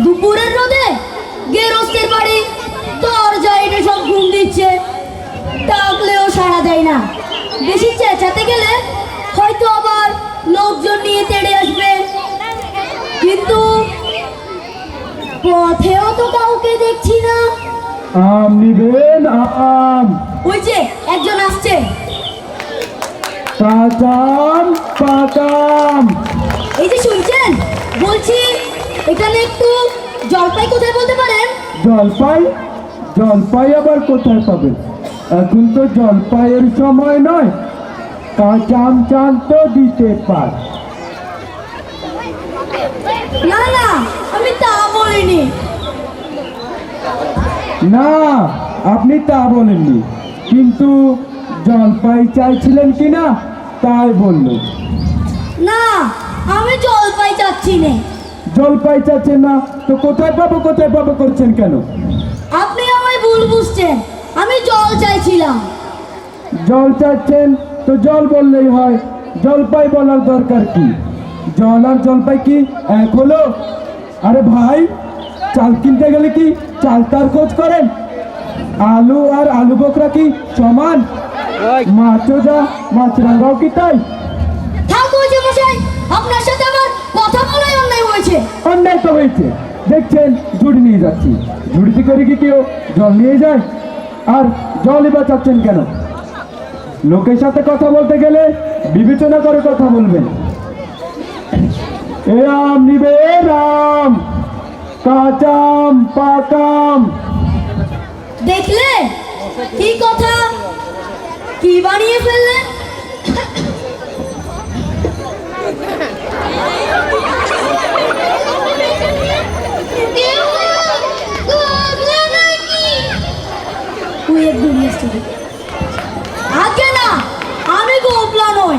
দুপুরের রোদে গেরস্তের বাড়ি দরজা এটা সব ঘুম দিচ্ছে, ডাকলেও সাড়া দেয় না। বেশি চেঁচাতে গেলে হয়তো আবার লোকজন নিয়ে তেড়ে আসবে, কিন্তু পথেও তো কাউকে দেখছি না। আম নিবেন? আম? ওই যে একজন আসছে। পাকাম পাকাম। এই যে শুনছেন, বলছি এখানে একটু জলপাই কোথায় বলতে পারেন? জলপাই? জলপাই আবার কোথায় পাবেন? এখন তো জলপাইয়ের সময় নয়। কাঁচা আম চান তো দিতে পার। না না, আমি তা বলিনি। না, আপনি তা বলেননি, কিন্তু জলপাই চাইছিলেন কিনা তাই বললো। না, আমি জলপাই চাচ্ছি না। জলপাই চাচ্ছেন না তো কোথায় পাবো করছেন কেন? আপনি আমায় ভুল বুঝছেন, আমি জল চাইছিলাম। জল চাচ্ছেন তো জল বললেই হয়, জলপাই বলার দরকার কি? জল আর জলপাই কি এক হলো? আরে ভাই, চাল কিনতে গেলে কি চাল তার খোঁজ করেন? আলু আর আলু বোকরা কি সমান? মাছও যা মাছরাঙ্গাও কি তাই? থাক হয়েছে মশাই, আপনার সাথে আমার কথা বলাই অন্যায় হয়েছে। অন্যায় তো হয়েছে, দেখছেন ঝুড়ি নিয়ে যাচ্ছি। ঝুড়িতে করে কি কেউ জল নিয়ে যায়? আর জলই বা চাচ্ছেন কেন? লোকের সাথে কথা বলতে গেলে বিবেচনা করে কথা বলবেন। এ আম নিবে? আম? কাঁচাম পাকাম? দেখলে কি কথা, কি বানিয়ে ফেললেন? আগে না, আমি গোপলা নই,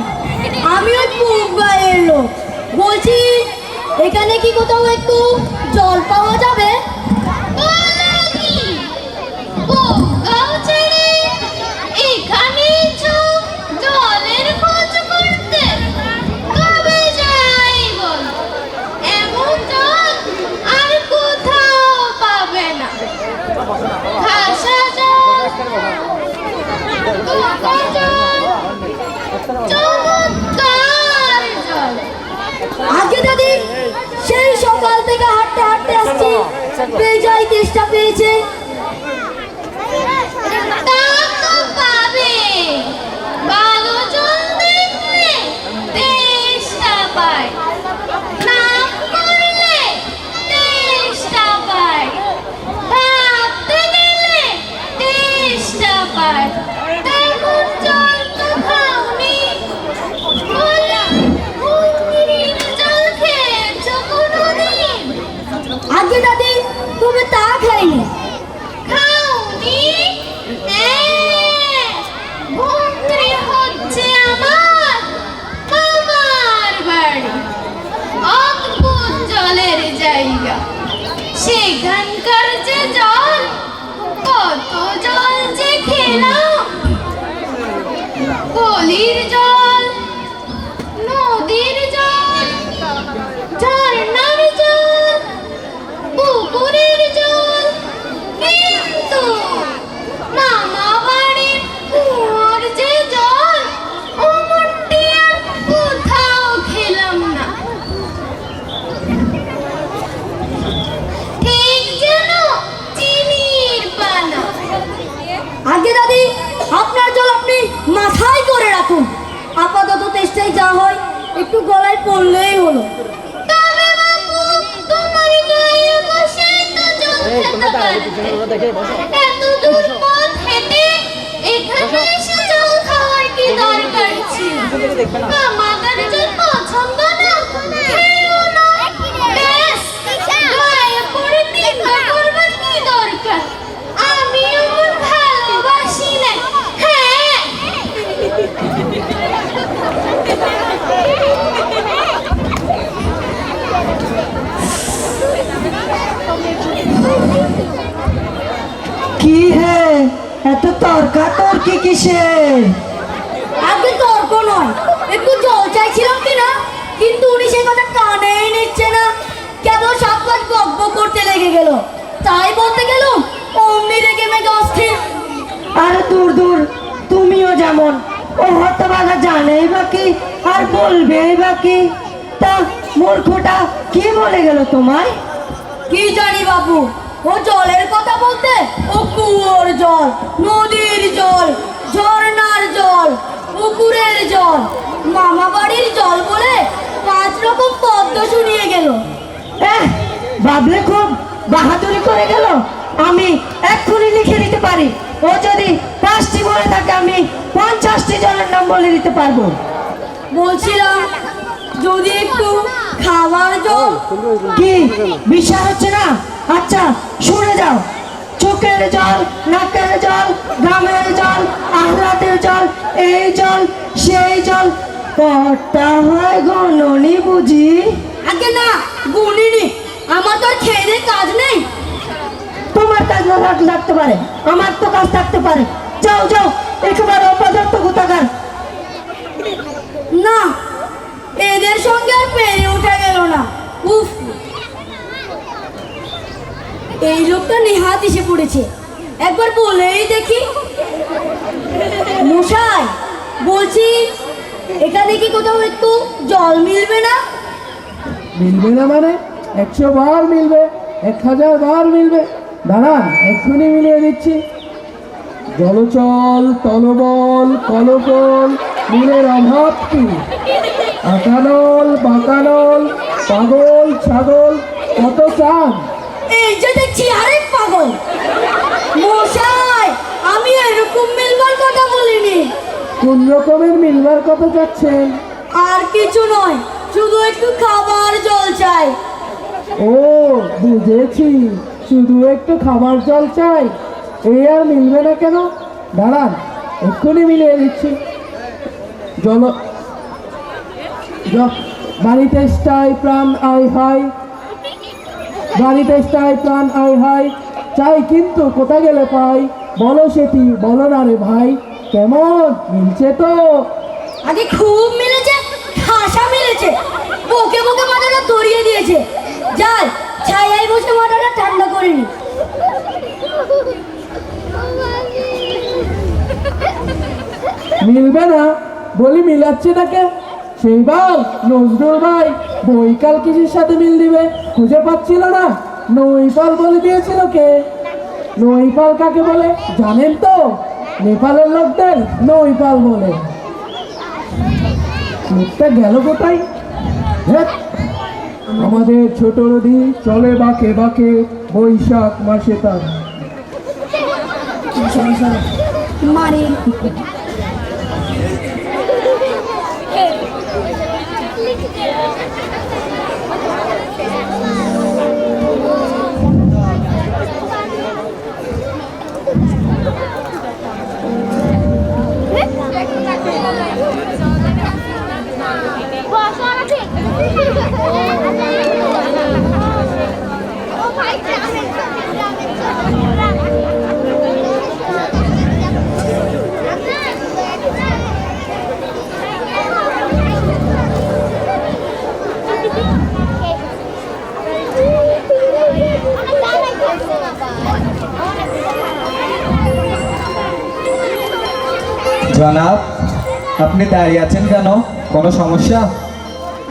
আমি ওই পূব গায়ের লোক। বলছি এখানে কি কোথাও একটু জল পাওয়া যাবে? আগে দাদি, সেই সকাল থেকে হাঁটতে হাঁটতে আসছি, বেজায় তেষ্টা পেয়েছে। আগে দাদি, তুমি তা খাইনি। হচ্ছে আমার মামার বাড়ি, অদ্ভুত জলের জায়গা। সেখানকার যে জল, কত জল যে খেলাম। গলির জল, নদীর জল, ঝর্ণার জল, পুকুরের জল, কিন্তু মামা বাড়ির কুয়োর যে জল, ওমনটি আর কোথাও খেলাম না। ঠিক যেন চিনির পানা। আগে দাদি, আপনার জল আপনি মাথায় করে রাখুন, আপাতত তেষ্টায় যা হয় একটু গলায় পড়লেই হলো। তবে বাপু, তোমার গায়ে বসে তো জল খেতে পারতে। এত দূর পথ হেঁটে এখানে এসে জল খাওয়ার কি দরকার ছিল? আমাদের জল পছন্দ না, খেয়েও না। ব্যাস, গায়ে পড়ে নিন্দা করবার কি দরকার? আমি ওর ভালোবাসি না। হ্যাঁ, কি হে, এত তর্কাতর্কি কিসের? আগে তর্ক নয়, একটু জল চাইছিলাম কিনা, কিন্তু উনি সেই কথা কানেই নিচ্ছে না, কেবল সাত পাঁচ বক কি আর বলবে বাকি? তা মূর্খটা কি বলে গেল তোমায়? কি জানি বাবু, ও জলের কথা বলতে ও কুয়োর জল, নদীর জল, ঝর্ণার জল, পুকুরের জল, মামা বাড়ির জল বলে 5 রকম পদ্ম শুনিয়ে গেল। ভাবলে খুব বাহাদুরি করে গেল। আমি এক্ষুনি লিখে দিতে পারি। ও যদি 5টি বলে থাকে আমি 50টি জলের নাম বলে দিতে পারবো। বলছিলাম যদি একটু খাবার জল। কি বিশ্বাস হচ্ছে না? আচ্ছা শুনে যাও। চোখের জল, নাকের জল, গ্রামের জল, আহ্লাদের জল, এই জল সেই জল, কটা হয় গণনি বুঝি? আগে না গুনিনি, আমার তো আর খেয়ে দেয়ে কাজ নেই। তোমার কাজ না লাগতে পারে, আমার তো কাজ থাকতে পারে। যাও যাও, একেবারে অপদার্থ কোথাকার। না, এদের সঙ্গে আর পেরে ওঠা গেল না। উফ, এই লোকটা নেহাত এসে পড়েছে, একবার বলেই দেখি। মশাই বলছি, এখানে কি কোথাও একটু জল মিলবে না? মিলবে না মানে? 100 বার মিলবে, 1000 বার মিলবে। দাঁড়ান, এক্ষুনি মিলিয়ে দিচ্ছি। জলচল, তলবল, কলকল, নীলের অভাব কি? আকানল, বাঁকানল, পাগল, ছাগল, কত চান? এই যে দেখছি আরেক পাগল। মশাই, আমি এরকম মিলবার কথা বলিনি। কোন রকমের মিলবার কথা চাচ্ছেন? আর কিছু নয়, শুধু একটু খাবার জল চাই। ও বুঝেছি, শুধু একটু খাবার জল চাই। এই আর মিলবে না কেন? দাঁড়ান, এক্ষুনি মিলিয়ে দিচ্ছি। বাড়িতে স্টাই প্রাণ আই হাই, বাড়িতে স্টাই প্রাণ আই হাই, চাই কিন্তু কোথা গেলে পাই, বলো সেটি বলো না রে ভাই। কেমন মিলছে তো? আগে খুব মিলেছে, খাসা মিলেছে। বকে বকে মাথাটা ধরিয়ে দিয়েছে। যাই ছায়ায় বসে মাথাটা ঠান্ডা করে নি। মিলবে না বলি মিলাচ্ছে নাকে? সেইবার নজরুল ভাই বৈকাল কিসের সাথে মিল দিবে খুঁজে পাচ্ছিল না, নৈপাল বলে দিয়েছিল। কে নৈপাল কাকে বলে জানেন তো? নেপালের লোকদের নৈপাল বলে। লোকটা গেল কোথায়? ধ্যাৎ, আমাদের ছোট নদী চলে বাঁকে বাঁকে, বৈশাখ মাসে তার। মারি জনাব, আপনি দাঁড়িয়ে আছেন কেন? কোনো সমস্যা?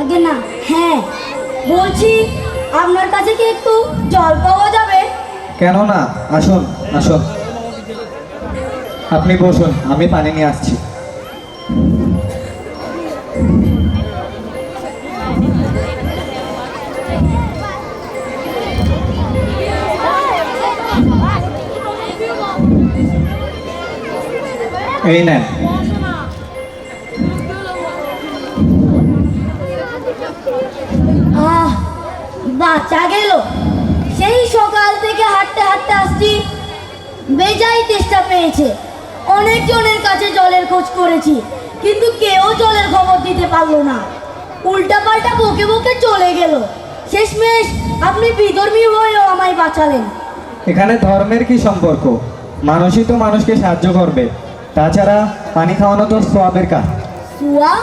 আগে না, হ্যাঁ বলছি আপনার কাছে কি একটু জল পাওয়া যাবে? কেন না, আসুন আসুন, আপনি বসুন, আমি পানি নিয়ে আসছি। এই নেন। বাচ্চা গেল। সেই সকাল থেকে হাঁটতে হাঁটতে আসছি, বেজায় তেষ্টা পেয়েছে। অনেক জনের কাছে জলের খোঁজ করেছি, কিন্তু কেউ জলের খবর দিতে পারলো না। উল্টা পাল্টা বকে বকে চলে গেল। শেষমেশ আপনি বিধর্মী হয়েও আমায় বাঁচালেন। এখানে ধর্মের কি সম্পর্ক? মানুষই তো মানুষকে সাহায্য করবে। তাছাড়া পানি খাওয়ানো তো সোয়াবের কাজ। সুয়া?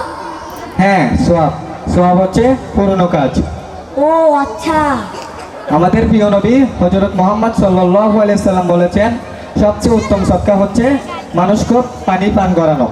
হ্যাঁ, সোয়াব। সোয়াব হচ্ছে পুরনো কাজ। ও আচ্ছা। আমাদের প্রিয় নবী হযরত মুহাম্মদ সাল্লাল্লাহু আলাইহি সাল্লাম বলেছেন, সবচেয়ে উত্তম সদকা হচ্ছে মানুষকে পানি পান করানো।